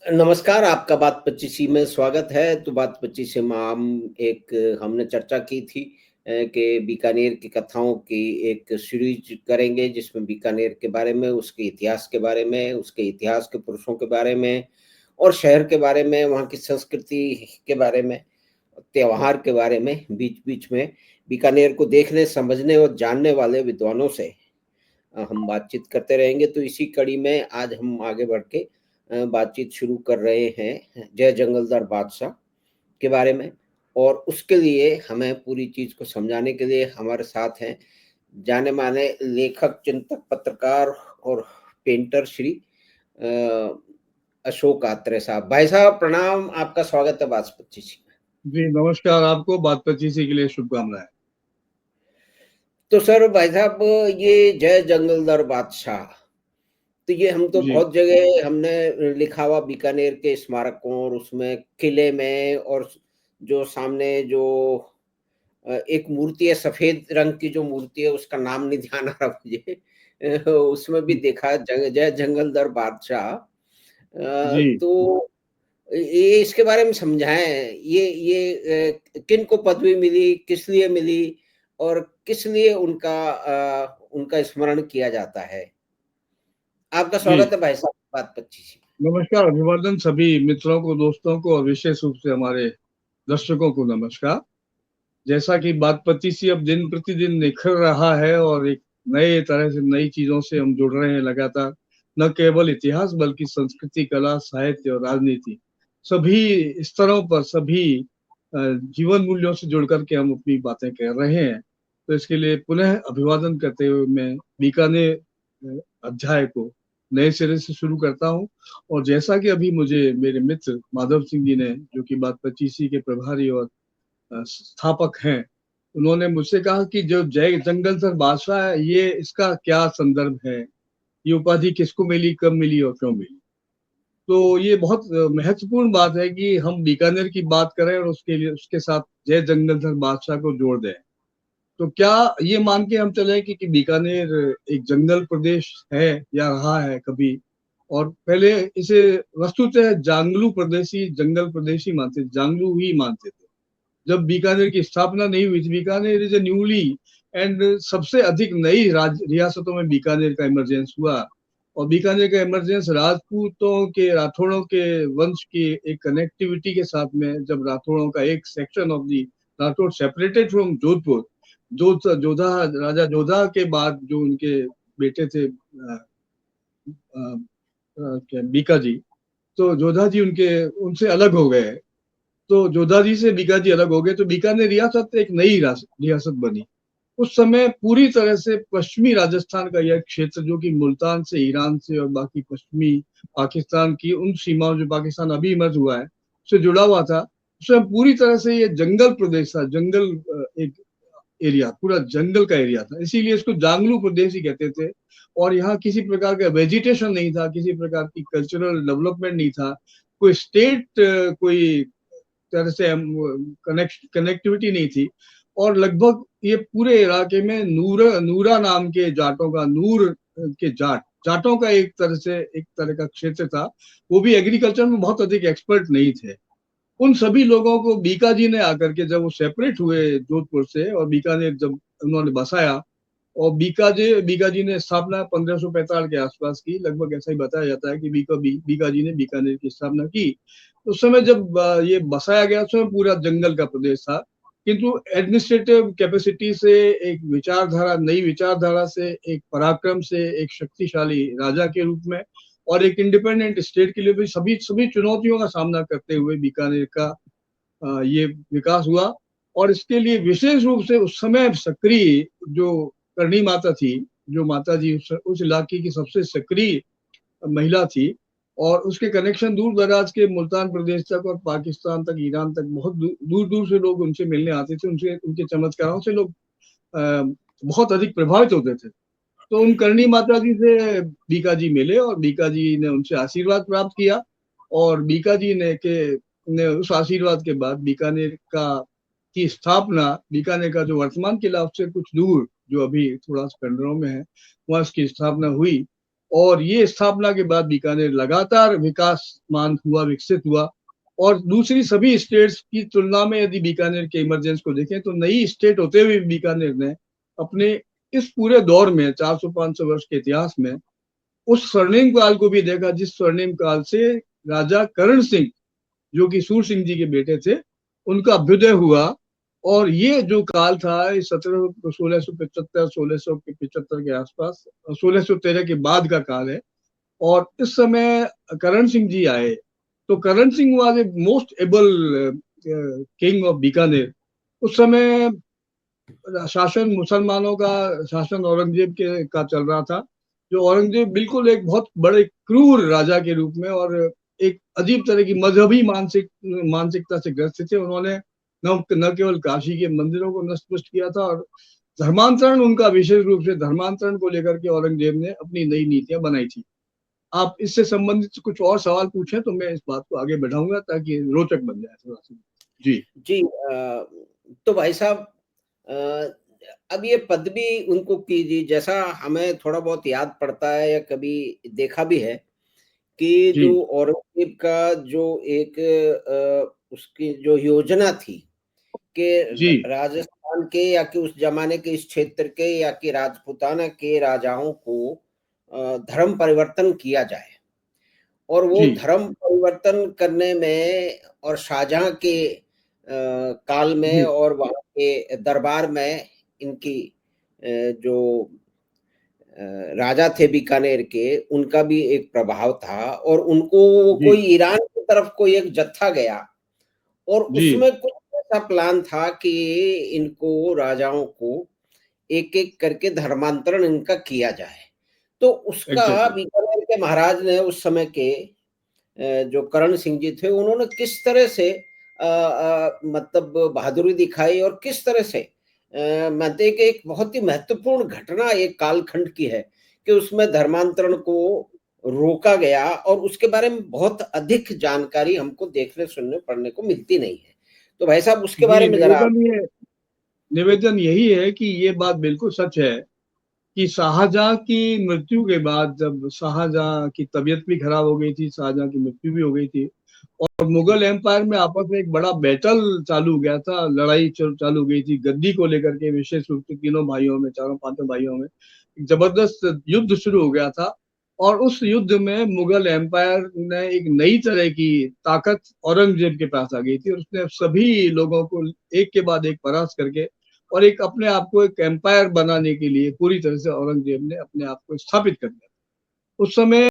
नमस्कार, आपका बात पच्चीसी में स्वागत है। तो बात पच्चीसी में हमने चर्चा की थी कि बीकानेर की कथाओं की एक सीरीज करेंगे जिसमें बीकानेर के बारे में, उसके इतिहास के बारे में, उसके इतिहास के पुरुषों के बारे में और शहर के बारे में, वहाँ की संस्कृति के बारे में, त्योहार के बारे में, बीच-बीच में बीकानेर को देखने, समझने और जानने वाले विद्वानों से हम बातचीत करते रहेंगे। तो इसी कड़ी में आज हम आगे बढ़ के बातचीत शुरू कर रहे हैं जय जंगलदार बादशाह के बारे में। और उसके लिए हमें पूरी चीज़ को समझाने के लिए हमारे साथ हैं जाने-माने लेखक, चिंतक, पत्रकार और पेंटर श्री अ, अशोक आत्रे साहब। भाई साहब प्रणाम, आपका स्वागत है बात 25 में। जी नमस्कार, आपको बात 25 के लिए शुभकामनाएं। तो सर भाई साहब, ये जय जंगलदार बादशाह, तो ये हम तो जी बहुत जगह हमने लिखा हुआ बीकानेर के स्मारकों और उसमें किले में, और जो सामने जो एक मूर्ति है, सफेद रंग की जो मूर्ति है, उसका नाम नहीं ध्यान आ रहा मुझे। उसमें भी देखा जय जंगलदार बादशाह। जी तो ये इसके बारे में समझाएं, ये किन को पदवी मिली, किस लिए मिली और किस लिए उनका स्मरण किया जाता है। आपका जी स्वागत है भाई साहब बात 25। नमस्कार, अभिवादन सभी मित्रों को, दोस्तों को और विशेष रूप से हमारे दर्शकों को नमस्कार। जैसा कि बात 25 अब दिन प्रतिदिन निखर रहा है और एक नए तरह से नई चीजों से हम जुड़ रहे हैं लगातार। न केवल इतिहास बल्कि संस्कृति, कला, साहित्य और राजनीति, सभी स्तरों पर, सभी जीवन मूल्यों से जुड़ करके हम अपनी बातें कर रहे हैं। तो इसके लिए पुनः अभिवादन करते हुए मैं बीकानेर अध्याय को नए सिरे से शुरू करता हूँ। और जैसा कि अभी मुझे मेरे मित्र माधव सिंह जी ने, जो कि बात 25 के प्रभारी और स्थापक हैं, उन्होंने मुझसे कहा कि जो जय जंगलदार बादशाह है, ये इसका क्या संदर्भ है, ये उपाधि किसको मिली, कब मिली और क्यों मिली। तो ये बहुत महत्वपूर्ण बात है कि हम बीकानेर की बात करें और उसके लिए उसके साथ जय जंगलदार बादशाह को जोड़ दें। तो क्या ये मान के हम चले कि बीकानेर एक जंगल प्रदेश है या रहा है कभी, और पहले इसे वस्तुतः जांगलू प्रदेशी, जंगल प्रदेशी मानते, जांगलू ही मानते थे। जब बीकानेर की स्थापना नहीं हुई थी, Bikaner is a newly and सबसे अधिक नई रियासतों में बीकानेर का इमरजेंस हुआ। और बीकानेर का इमरजेंस राजपूतों के, राठौड़ों के वंश की एक कनेक्टिविटी के साथ में, जब राठौड़ों का एक section of the Rathore separated from Jodhpur, Jodha, राजा जोधा के बाद जो उनके बेटे थे बीका जी, तो जोधा जी उनके उनसे अलग हो गए। तो जोधा जी से बीका जी अलग हो गए, तो बीकानेर रियासत एक नई रियासत बनी। उस समय पूरी तरह से पश्चिमी राजस्थान का यह क्षेत्र, जो कि मुल्तान से, ईरान से और बाकी पश्चिमी पाकिस्तान की उन सीमाओं, जो पाकिस्तान अभी इमर्ज हुआ है, उससे जुड़ा हुआ था। उसमें पूरी तरह से ये जंगल प्रदेश था, जंगल एक एरिया, पूरा जंगल का एरिया था, इसीलिए इसको जांगलू प्रदेश ही कहते थे। और यहाँ किसी प्रकार का वेजिटेशन नहीं था, किसी प्रकार की कल्चरल डेवलपमेंट नहीं था, कोई स्टेट, कोई तरह से कनेक्टिविटी नहीं थी। और लगभग ये पूरे इलाके में नूरा नाम के जाटों का, नूर के जाटों का एक तरह का क्षेत्र था। वो भी एग्रीकल्चर में बहुत अधिक एक्सपर्ट नहीं थे। उन सभी लोगों को बीका जी ने आकर के, जब वो सेपरेट हुए जोधपुर से और बीकानेर जब उन्होंने बसाया, और बीका जी ने स्थापना 1545 के आसपास की, लगभग ऐसा ही बताया जाता है कि बीका जी ने बीकानेर की स्थापना की। उस समय जब ये बसाया गया, उस समय पूरा जंगल का प्रदेश था। किंतु एडमिनिस्ट्रेटिव कैपेसिटी से, एक विचारधारा, नई विचारधारा से, एक पराक्रम से, एक शक्तिशाली राजा के रूप में और एक इंडिपेंडेंट स्टेट के लिए भी सभी सभी चुनौतियों का सामना करते हुए बीकानेर का ये विकास हुआ। और इसके लिए विशेष रूप से उस समय सक्रिय जो करणी माता थी, जो माता जी उस इलाके की सबसे सक्रिय महिला थी, और उसके कनेक्शन दूर दराज के मुल्तान प्रदेश तक और पाकिस्तान तक, ईरान तक, बहुत दूर दूर से लोग उनसे मिलने आते थे। उनसे, उनके चमत्कारों से लोग बहुत अधिक प्रभावित होते थे। तो उन करणी माता जी से बीका जी मिले और बीका जी ने उनसे आशीर्वाद प्राप्त किया। और बीका जी ने उस आशीर्वाद के बाद बीकानेर का की स्थापना, बीकानेर का जो वर्तमान किला उससे कुछ दूर, जो अभी थोड़ा खंडरों में है, वहां उसकी स्थापना हुई। और ये स्थापना के बाद बीकानेर लगातार विकासमान हुआ, विकसित हुआ। और दूसरी सभी स्टेट्स की तुलना में यदि बीकानेर के इमरजेंस को देखें तो नई स्टेट होते हुए बीकानेर ने अपने इस पूरे दौर में 400-500 वर्ष के इतिहास में उस स्वर्णिम काल को भी देखा, जिस स्वर्णिम काल से राजा करण सिंह, जो कि सूर सिंह जी के बेटे थे, उनका अभ्युदय हुआ। और ये जो काल था 1675 के आसपास, 1613 के बाद का काल है। और इस समय करण सिंह जी आए, तो Karan Singh was a most able king of Bikaner. उस समय शासन मुसलमानों का शासन औरंगजेब के का चल रहा था, जो औरंगजेब बिल्कुल एक बहुत बड़े क्रूर राजा के रूप में और एक अजीब तरह की मजहबी मानसिकता से ग्रस्त थे। उन्होंने न केवल काशी के मंदिरों को नष्ट पुष्ट किया था, और धर्मांतरण, उनका विशेष रूप से धर्मांतरण को लेकर के औरंगजेब ने अपनी नई नीतियां बनाई थी। आप इससे संबंधित कुछ और सवाल पूछें तो मैं इस बात को आगे बढ़ाऊंगा ताकि रोचक बन जाए थोड़ा सा। जी जी। तो भाई साहब, अब ये पदवी उनको कीजिए, जैसा हमें थोड़ा बहुत याद पड़ता है या कभी देखा भी है कि जी जो औरंगज़ेब का जो एक उसकी जो योजना थी कि जी राजस्थान के या कि उस ज़माने के इस क्षेत्र के या कि राजपूताना के राजाओं को धर्म परिवर्तन किया जाए। और वो जी धर्म परिवर्तन करने में और शाहजहाँ के काल में जी और वहाँ के दरबार में इनकी जो राजा थे बीकानेर के, उनका भी एक प्रभाव था और उनको जी कोई ईरान की तरफ कोई एक जत्था गया और जी उसमें कुछ ऐसा प्लान था कि इनको राजाओं को एक-एक करके धर्मांतरण इनका किया जाए। तो उसका एग्जैक्टली। बीकानेर के महाराज ने उस समय के जो करण सिंह जी थे, उन्होंने किस तरह से मतलब बहादुरी दिखाई और किस तरह से मानते हैं कि एक बहुत ही महत्वपूर्ण घटना एक कालखंड की है कि उसमें धर्मांतरण को रोका गया और उसके बारे में बहुत अधिक जानकारी हमको देखने, सुनने, पढ़ने को मिलती नहीं है। तो भाई साहब उसके जी, बारे में ज़रा आप निवेदन यही है कि ये बात बिल्कुल सच है कि शाहजहां की मृत्यु के बाद, जब शाहजहां की तबीयत भी खराब हो गई थी, शाहजहां की मृत्यु भी हो गई थी, और मुगल एम्पायर में आपस में एक बड़ा बैटल चालू हो गया था, लड़ाई चालू हो गई थी गद्दी को लेकर के, विशेष रूप से तीनों भाइयों में, चारों पांचों भाइयों में एक जबरदस्त युद्ध शुरू हो गया था। और उस युद्ध में मुगल एम्पायर ने एक नई तरह की ताकत औरंगजेब के पास आ गई थी, और उसने सभी लोगों को एक के बाद एक परास्त करके और एक अपने आप को एक एम्पायर बनाने के लिए पूरी तरह से औरंगजेब ने अपने आप को स्थापित कर दिया। उस समय